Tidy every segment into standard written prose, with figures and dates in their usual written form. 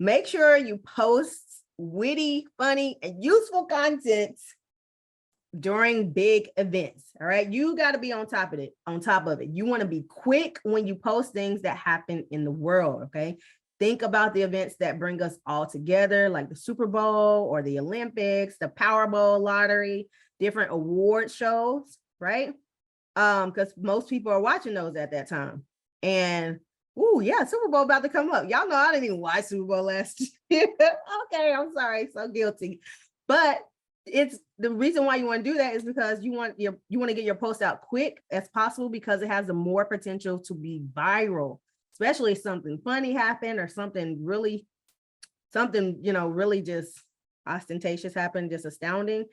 Make sure you post witty, funny, and useful content during big events. All right. You got to be on top of it. You want to be quick when you post things that happen in the world. Okay. Think about the events that bring us all together, like the Super Bowl or the Olympics, the Powerball lottery, different award shows, right? Because most people are watching those at that time. And yeah, Super Bowl about to come up. Y'all know I didn't even watch Super Bowl last year. Okay, I'm sorry, so guilty. But it's the reason why you want to do that is because you want to get your post out quick as possible, because it has the more potential to be viral, especially if something funny happened or something really just ostentatious happened, just astounding.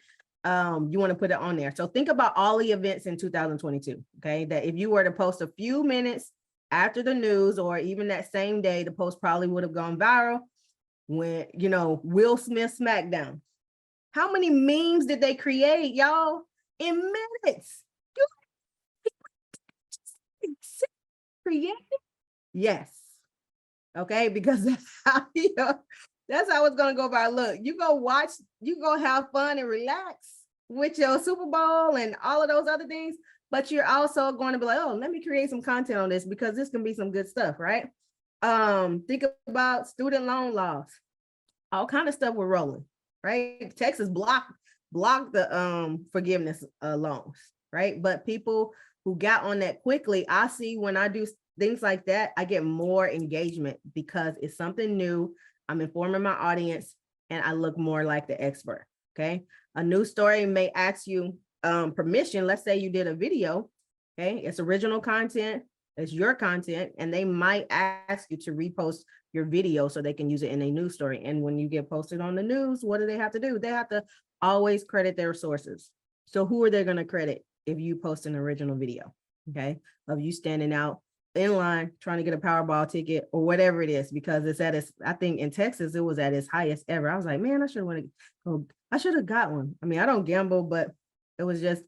You want to put it on there. So think about all the events in 2022, okay? That if you were to post a few minutes after the news or even that same day, the post probably would have gone viral. When, Will Smith SmackDown. How many memes did they create, y'all? In minutes. Create? Yes. Okay, because that's how it's gonna go by. Look, you go have fun and relax with your Super Bowl and all of those other things, but you're also going to be like, oh, let me create some content on this because this can be some good stuff, right? Think about student loan laws. All kind of stuff we're rolling, right? Texas blocked the forgiveness loans, right? But people who got on that quickly, I see when I do things like that, I get more engagement because it's something new. I'm informing my audience and I look more like the expert, okay? A news story may ask you permission. Let's say you did a video, okay? It's original content, it's your content, and they might ask you to repost your video so they can use it in a news story. And when you get posted on the news, what do? They have to always credit their sources. So who are they going to credit if you post an original video, okay, of you standing out in line trying to get a Powerball ticket or whatever it is, because it's at its, I think in Texas, it was at its highest ever. I was like, man, I should have got one. I mean, I don't gamble, but it was just,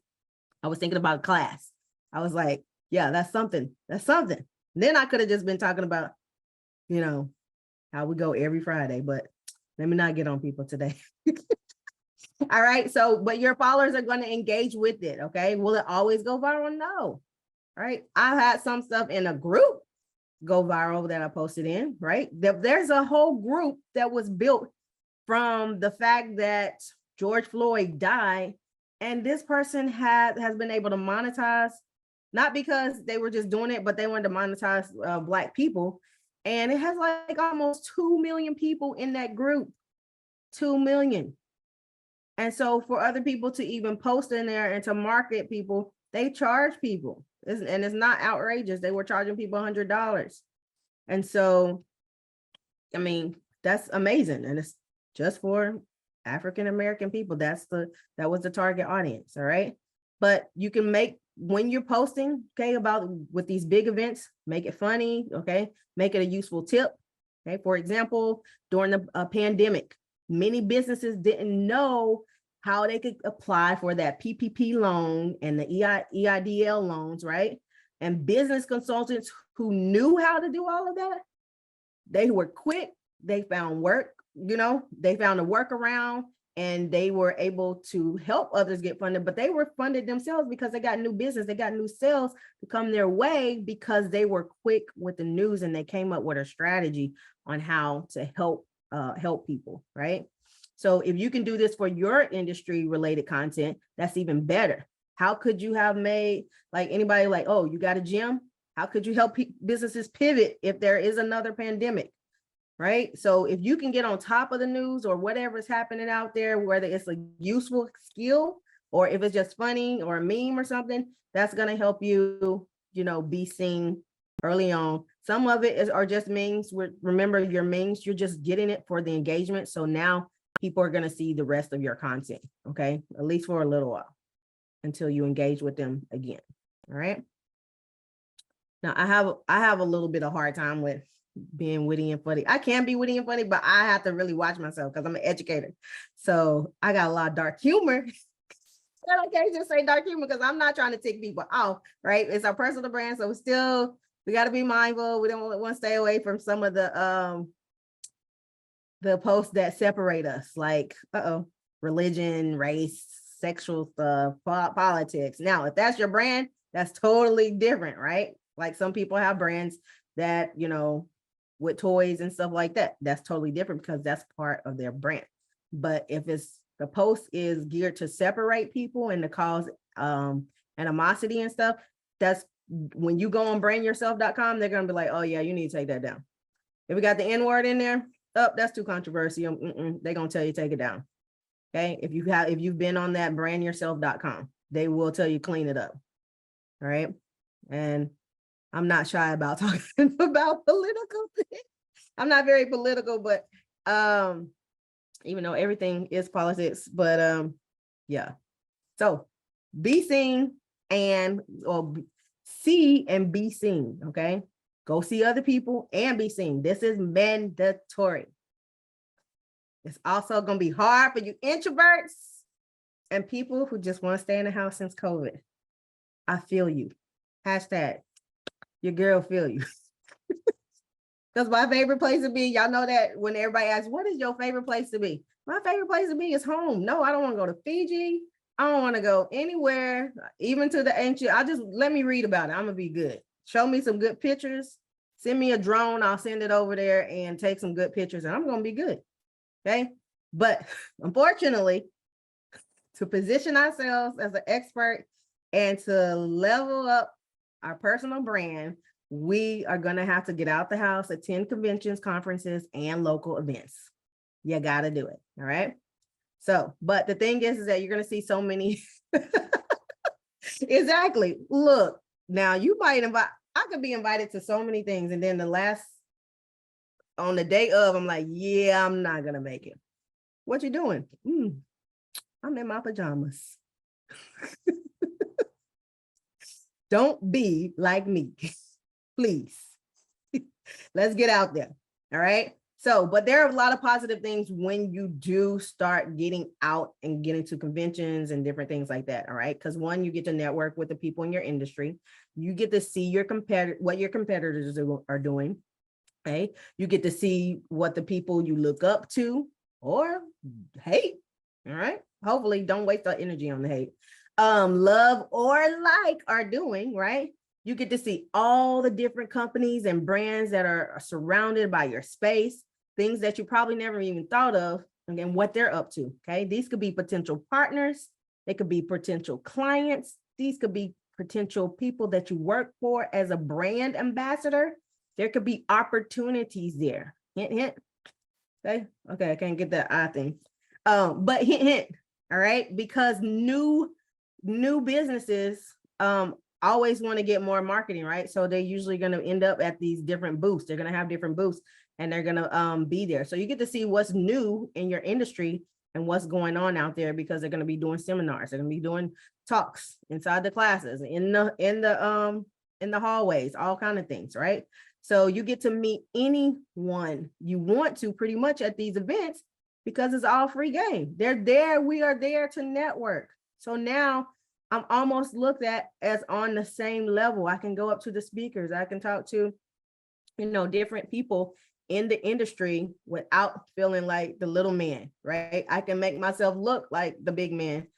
I was thinking about class. I was like, yeah, that's something. Then I could have just been talking about, how we go every Friday, but let me not get on people today. All right. So, but your followers are going to engage with it. Okay. Will it always go viral? No. Right. I had some stuff in a group go viral that I posted in, right? There's a whole group that was built from the fact that George Floyd died. And this person has been able to monetize, not because they were just doing it, but they wanted to monetize Black people. And it has like almost 2 million people in that group, 2 million. And so for other people to even post in there and to market people, they charge people. And it's not outrageous. They were charging people $100. And so, I mean, that's amazing. And it's just for African-American people. That was the target audience. All right. But you can when you're posting, okay, with these big events, make it funny. Okay. Make it a useful tip. Okay. For example, during the pandemic, many businesses didn't know how they could apply for that PPP loan and the EIDL loans, right? And business consultants who knew how to do all of that, they were quick. They found work, they found a workaround, and they were able to help others get funded, but they were funded themselves because they got new business, they got new sales to come their way because they were quick with the news and they came up with a strategy on how to help people, right? So if you can do this for your industry related content, that's even better. How could you have made, like, anybody like, oh, you got a gym? How could you help businesses pivot if there is another pandemic, right? So if you can get on top of the news or whatever's happening out there, whether it's a useful skill or if it's just funny or a meme or something, that's going to help you, be seen early on. Some of it are just memes. Remember, your memes, you're just getting it for the engagement. So now people are going to see the rest of your content, okay? At least for a little while until you engage with them again, all right? Now, I have a little bit of hard time with being witty and funny. I can be witty and funny, but I have to really watch myself because I'm an educator. So I got a lot of dark humor. And I can't just say dark humor because I'm not trying to tick people off, right? It's our personal brand. So we got to be mindful. We don't want to stay away from some of the the posts that separate us, like, religion, race, sexual stuff, politics. Now, if that's your brand, that's totally different, right? Like some people have brands that, with toys and stuff like that. That's totally different because that's part of their brand. But if the post is geared to separate people and to cause animosity and stuff, that's when you go on brandyourself.com, they're going to be like, oh yeah, you need to take that down. If we got the N word in there, that's too controversial. They're going to tell you take it down. Okay. If you've been on that brandyourself.com, they will tell you clean it up. All right. And I'm not shy about talking about political things. I'm not very political, but even though everything is politics, but yeah. So be seen or see and be seen. Okay. Go see other people and be seen. This is mandatory. It's also going to be hard for you introverts and people who just want to stay in the house since COVID. I feel you. Hashtag your girl feel you. Because my favorite place to be, y'all know that when everybody asks, what is your favorite place to be? My favorite place to be is home. No, I don't want to go to Fiji. I don't want to go anywhere, even to the ancient. Let me read about it. I'm going to be good. Show me some good pictures. Send me a drone. I'll send it over there and take some good pictures and I'm going to be good. Okay. But unfortunately, to position ourselves as an expert and to level up our personal brand, we are going to have to get out the house, attend conventions, conferences, and local events. You got to do it. All right. So, but the thing is that you're going to see so many. Exactly. Look, now you might I could be invited to so many things. And then on the day of, I'm like, yeah, I'm not going to make it. What you doing? I'm in my pajamas. Don't be like me, please. Let's get out there. All right. So, but there are a lot of positive things when you do start getting out and getting to conventions and different things like that. All right. Because one, you get to network with the people in your industry. You get to see what your competitors are doing. Okay. You get to see what the people you look up to or hate. All right. Hopefully don't waste our energy on the hate. Love or like are doing, right? You get to see all the different companies and brands that are surrounded by your space, things that you probably never even thought of, and what they're up to. Okay. These could be potential partners. They could be potential clients. These could be potential people that you work for as a brand ambassador. There could be opportunities there. Hint, hint. Okay, I can't get that eye thing. But hint, hint. All right, because new businesses always want to get more marketing, right? So they're usually going to end up at these different booths. They're going to have different booths and they're going to be there. So you get to see what's new in your industry and what's going on out there because they're going to be doing seminars. They're going to be doing talks inside the classes, in the hallways, all kind of things, right? So you get to meet anyone you want to pretty much at these events because it's all free game. They're there. We are there to network. So now I'm almost looked at as on the same level. I can go up to the speakers. I can talk to, different people in the industry without feeling like the little man, right? I can make myself look like the big man